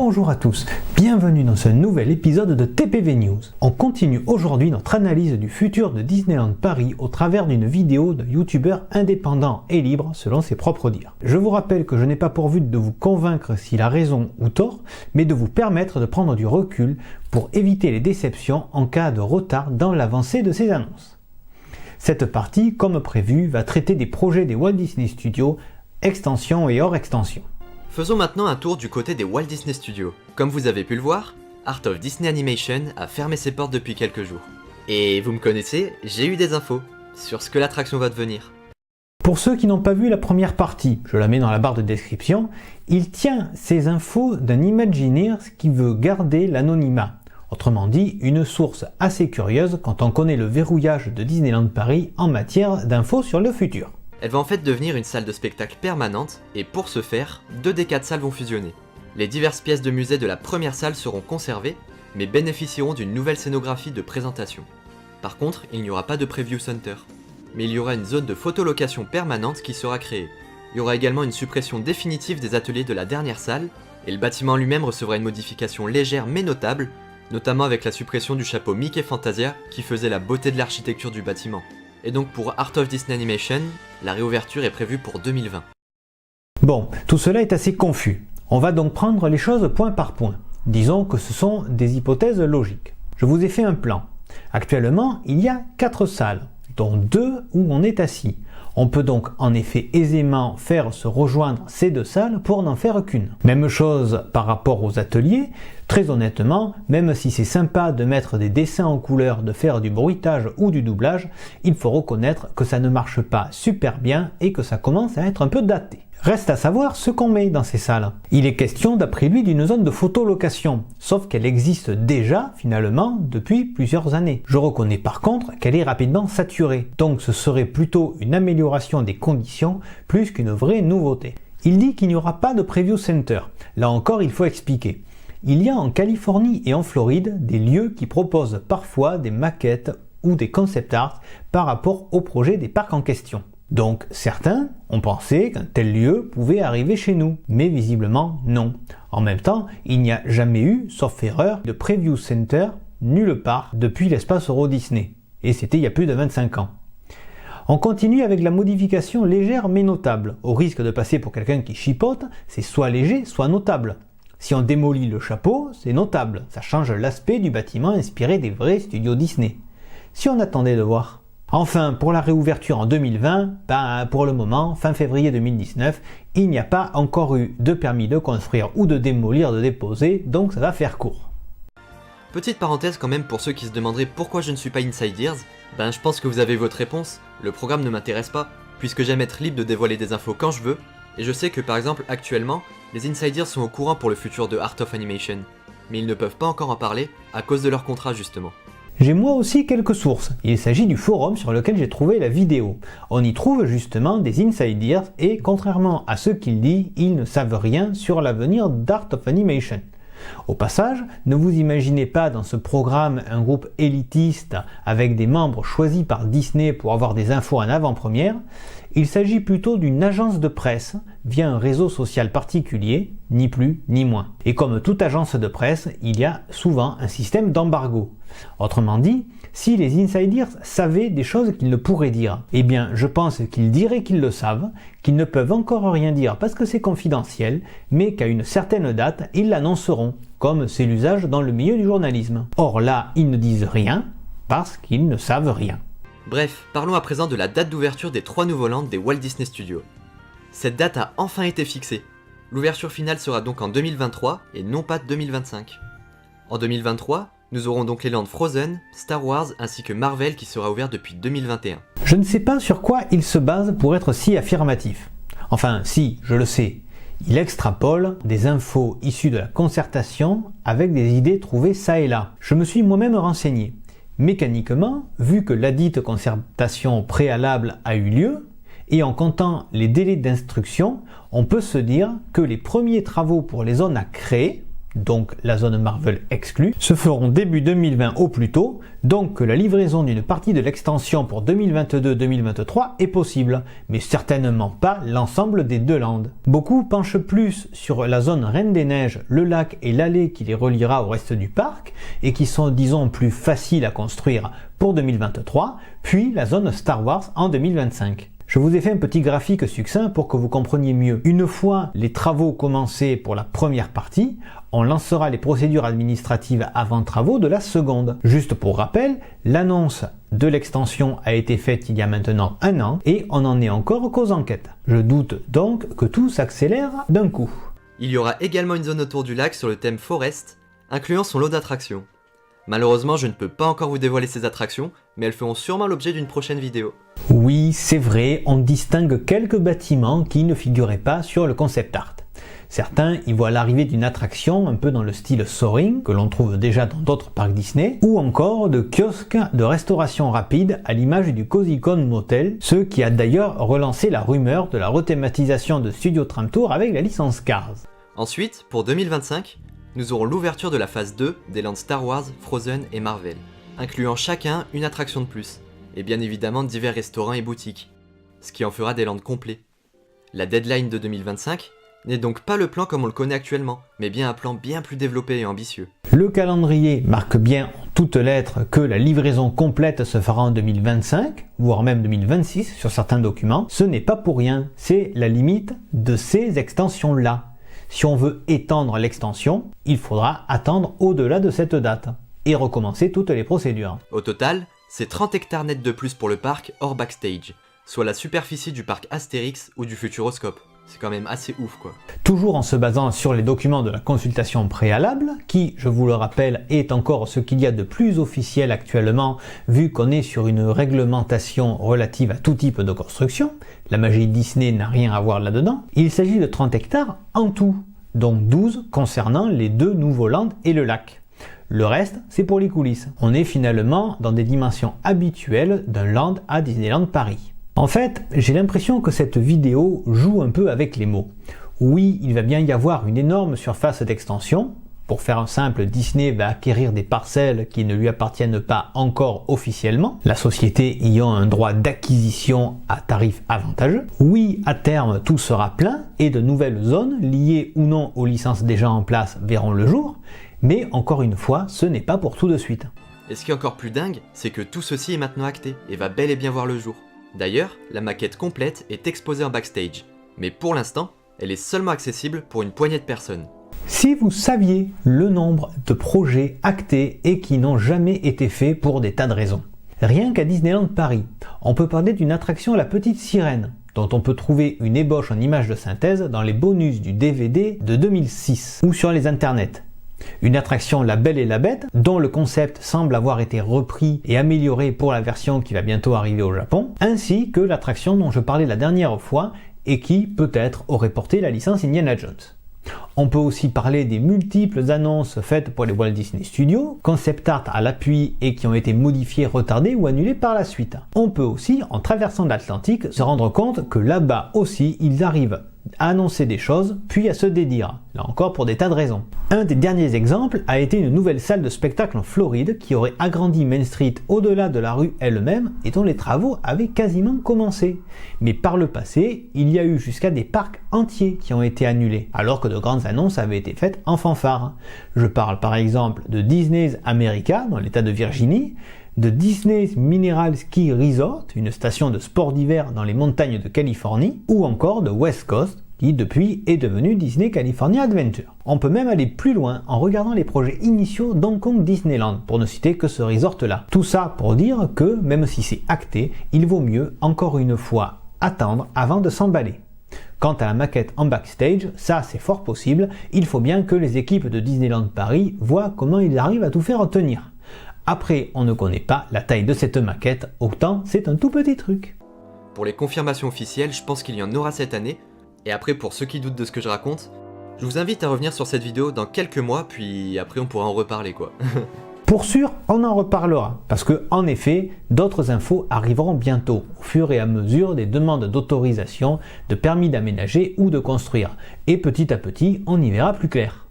Bonjour à tous, bienvenue dans ce nouvel épisode de TPV News. On continue aujourd'hui notre analyse du futur de Disneyland Paris au travers d'une vidéo de youtubeur indépendant et libre selon ses propres dires. Je vous rappelle que je n'ai pas pour but de vous convaincre s'il a raison ou tort, mais de vous permettre de prendre du recul pour éviter les déceptions en cas de retard dans l'avancée de ces annonces. Cette partie, comme prévu, va traiter des projets des Walt Disney Studios, extension et hors extension. Faisons maintenant un tour du côté des Walt Disney Studios. Comme vous avez pu le voir, Art of Disney Animation a fermé ses portes depuis quelques jours. Et vous me connaissez, j'ai eu des infos sur ce que l'attraction va devenir. Pour ceux qui n'ont pas vu la première partie, je la mets dans la barre de description, il tient ces infos d'un Imagineers qui veut garder l'anonymat. Autrement dit, une source assez curieuse quand on connaît le verrouillage de Disneyland Paris en matière d'infos sur le futur. Elle va en fait devenir une salle de spectacle permanente, et pour ce faire, 2 des 4 salles vont fusionner. Les diverses pièces de musée de la première salle seront conservées, mais bénéficieront d'une nouvelle scénographie de présentation. Par contre, il n'y aura pas de Preview Center, mais il y aura une zone de photolocation permanente qui sera créée. Il y aura également une suppression définitive des ateliers de la dernière salle, et le bâtiment lui-même recevra une modification légère mais notable, notamment avec la suppression du chapeau Mickey Fantasia qui faisait la beauté de l'architecture du bâtiment. Et donc pour Art of Disney Animation, la réouverture est prévue pour 2020. Bon, tout cela est assez confus. On va donc prendre les choses point par point. Disons que ce sont des hypothèses logiques. Je vous ai fait un plan. Actuellement, il y a 4 salles, dont 2 où on est assis. On peut donc en effet aisément faire se rejoindre ces 2 salles pour n'en faire qu'une. Même chose par rapport aux ateliers. Très honnêtement, même si c'est sympa de mettre des dessins en couleur, de faire du bruitage ou du doublage, il faut reconnaître que ça ne marche pas super bien et que ça commence à être un peu daté. Reste à savoir ce qu'on met dans ces salles. Il est question d'après lui d'une zone de photolocation, sauf qu'elle existe déjà finalement depuis plusieurs années. Je reconnais par contre qu'elle est rapidement saturée, donc ce serait plutôt une amélioration des conditions plus qu'une vraie nouveauté. Il dit qu'il n'y aura pas de Preview Center. Là encore, il faut expliquer. Il y a en Californie et en Floride des lieux qui proposent parfois des maquettes ou des concept art par rapport au projet des parcs en question. Donc certains ont pensé qu'un tel lieu pouvait arriver chez nous, mais visiblement non. En même temps, il n'y a jamais eu, sauf erreur, de Preview Center nulle part depuis l'espace Euro Disney. Et c'était il y a plus de 25 ans. On continue avec la modification légère mais notable. Au risque de passer pour quelqu'un qui chipote, c'est soit léger, soit notable. Si on démolit le chapeau, c'est notable, ça change l'aspect du bâtiment inspiré des vrais studios Disney. Si on attendait de voir. Enfin, pour la réouverture en 2020, pour le moment, fin février 2019, il n'y a pas encore eu de permis de construire ou de démolir, de déposer, donc ça va faire court. Petite parenthèse quand même pour ceux qui se demanderaient pourquoi je ne suis pas Inside Ears, je pense que vous avez votre réponse, le programme ne m'intéresse pas, puisque j'aime être libre de dévoiler des infos quand je veux, et je sais que par exemple actuellement, les Insiders sont au courant pour le futur de Art of Animation, mais ils ne peuvent pas encore en parler à cause de leur contrat justement. J'ai moi aussi quelques sources. Il s'agit du forum sur lequel j'ai trouvé la vidéo. On y trouve justement des Insiders et contrairement à ce qu'il dit, ils ne savent rien sur l'avenir d'Art of Animation. Au passage, ne vous imaginez pas dans ce programme un groupe élitiste avec des membres choisis par Disney pour avoir des infos en avant-première. Il s'agit plutôt d'une agence de presse via un réseau social particulier, ni plus ni moins. Et comme toute agence de presse, il y a souvent un système d'embargo. Autrement dit, si les insiders savaient des choses qu'ils ne pourraient dire, eh bien je pense qu'ils diraient qu'ils le savent, qu'ils ne peuvent encore rien dire parce que c'est confidentiel, mais qu'à une certaine date, ils l'annonceront, comme c'est l'usage dans le milieu du journalisme. Or là, ils ne disent rien parce qu'ils ne savent rien. Bref, parlons à présent de la date d'ouverture des 3 nouveaux lands des Walt Disney Studios. Cette date a enfin été fixée. L'ouverture finale sera donc en 2023 et non pas 2025. En 2023, nous aurons donc les lands Frozen, Star Wars ainsi que Marvel qui sera ouvert depuis 2021. Je ne sais pas sur quoi il se base pour être si affirmatif. Enfin, si, je le sais. Il extrapole des infos issues de la concertation avec des idées trouvées ça et là. Je me suis moi-même renseigné. Mécaniquement, vu que ladite concertation préalable a eu lieu, et en comptant les délais d'instruction, on peut se dire que les premiers travaux pour les zones à créer, donc la zone Marvel exclue, se feront début 2020 au plus tôt, donc que la livraison d'une partie de l'extension pour 2022-2023 est possible, mais certainement pas l'ensemble des deux landes. Beaucoup penchent plus sur la zone Reine des Neiges, le lac et l'allée qui les reliera au reste du parc, et qui sont disons plus faciles à construire pour 2023, puis la zone Star Wars en 2025. Je vous ai fait un petit graphique succinct pour que vous compreniez mieux. Une fois les travaux commencés pour la première partie, on lancera les procédures administratives avant travaux de la seconde. Juste pour rappel, l'annonce de l'extension a été faite il y a maintenant 1 an et on n'en est encore qu'aux enquêtes. Je doute donc que tout s'accélère d'un coup. Il y aura également une zone autour du lac sur le thème Forest, incluant son lot d'attractions. Malheureusement, je ne peux pas encore vous dévoiler ces attractions, mais elles feront sûrement l'objet d'une prochaine vidéo. Oui, c'est vrai, on distingue quelques bâtiments qui ne figuraient pas sur le concept art. Certains y voient l'arrivée d'une attraction un peu dans le style Soaring, que l'on trouve déjà dans d'autres parcs Disney, ou encore de kiosques de restauration rapide à l'image du Cozy Con Motel, ce qui a d'ailleurs relancé la rumeur de la rethématisation de Studio Tram Tour avec la licence Cars. Ensuite, pour 2025, nous aurons l'ouverture de la phase 2 des lands Star Wars, Frozen et Marvel, incluant chacun une attraction de plus, et bien évidemment divers restaurants et boutiques, ce qui en fera des lands complets. La deadline de 2025 n'est donc pas le plan comme on le connaît actuellement, mais bien un plan bien plus développé et ambitieux. Le calendrier marque bien en toutes lettres que la livraison complète se fera en 2025, voire même 2026 sur certains documents. Ce n'est pas pour rien, c'est la limite de ces extensions-là. Si on veut étendre l'extension, il faudra attendre au-delà de cette date et recommencer toutes les procédures. Au total, c'est 30 hectares nets de plus pour le parc hors backstage, soit la superficie du parc Astérix ou du Futuroscope. C'est quand même assez ouf quoi. Toujours en se basant sur les documents de la consultation préalable, qui, je vous le rappelle, est encore ce qu'il y a de plus officiel actuellement, vu qu'on est sur une réglementation relative à tout type de construction, la magie Disney n'a rien à voir là-dedans, il s'agit de 30 hectares en tout, donc 12 concernant les 2 nouveaux lands et le lac. Le reste, c'est pour les coulisses. On est finalement dans des dimensions habituelles d'un land à Disneyland Paris. En fait, j'ai l'impression que cette vidéo joue un peu avec les mots. Oui, il va bien y avoir une énorme surface d'extension. Pour faire un simple, Disney va acquérir des parcelles qui ne lui appartiennent pas encore officiellement, la société ayant un droit d'acquisition à tarif avantageux. Oui, à terme, tout sera plein et de nouvelles zones, liées ou non aux licences déjà en place, verront le jour. Mais encore une fois, ce n'est pas pour tout de suite. Et ce qui est encore plus dingue, c'est que tout ceci est maintenant acté et va bel et bien voir le jour. D'ailleurs, la maquette complète est exposée en backstage, mais pour l'instant, elle est seulement accessible pour une poignée de personnes. Si vous saviez le nombre de projets actés et qui n'ont jamais été faits pour des tas de raisons. Rien qu'à Disneyland Paris, on peut parler d'une attraction La Petite Sirène, dont on peut trouver une ébauche en image de synthèse dans les bonus du DVD de 2006 ou sur les internets. Une attraction La Belle et la Bête, dont le concept semble avoir été repris et amélioré pour la version qui va bientôt arriver au Japon, ainsi que l'attraction dont je parlais la dernière fois et qui, peut-être, aurait porté la licence Indiana Jones. On peut aussi parler des multiples annonces faites pour les Walt Disney Studios, concept art à l'appui et qui ont été modifiées, retardées ou annulées par la suite. On peut aussi, en traversant l'Atlantique, se rendre compte que là-bas aussi, ils arrivent à annoncer des choses, puis à se dédire, là encore pour des tas de raisons. Un des derniers exemples a été une nouvelle salle de spectacle en Floride qui aurait agrandi Main Street au-delà de la rue elle-même et dont les travaux avaient quasiment commencé. Mais par le passé, il y a eu jusqu'à des parcs entiers qui ont été annulés, alors que de grandes annonces avaient été faites en fanfare. Je parle par exemple de Disney's America dans l'état de Virginie, de Disney's Mineral Ski Resort, une station de sport d'hiver dans les montagnes de Californie, ou encore de West Coast, qui depuis est devenu Disney California Adventure. On peut même aller plus loin en regardant les projets initiaux d'Hong Kong Disneyland, pour ne citer que ce resort-là. Tout ça pour dire que, même si c'est acté, il vaut mieux, encore une fois, attendre avant de s'emballer. Quant à la maquette en backstage, ça c'est fort possible, il faut bien que les équipes de Disneyland Paris voient comment ils arrivent à tout faire retenir. Après, on ne connaît pas la taille de cette maquette, autant c'est un tout petit truc. Pour les confirmations officielles, je pense qu'il y en aura cette année, et après pour ceux qui doutent de ce que je raconte, je vous invite à revenir sur cette vidéo dans quelques mois, puis après on pourra en reparler quoi. Pour sûr, on en reparlera, parce que en effet, d'autres infos arriveront bientôt, au fur et à mesure des demandes d'autorisation, de permis d'aménager ou de construire, et petit à petit, on y verra plus clair.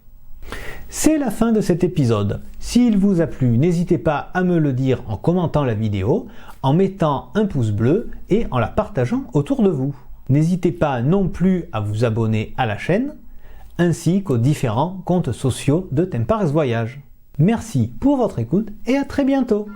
C'est la fin de cet épisode. S'il vous a plu, n'hésitez pas à me le dire en commentant la vidéo, en mettant un pouce bleu et en la partageant autour de vous. N'hésitez pas non plus à vous abonner à la chaîne, ainsi qu'aux différents comptes sociaux de Temparx Voyage. Merci pour votre écoute et à très bientôt.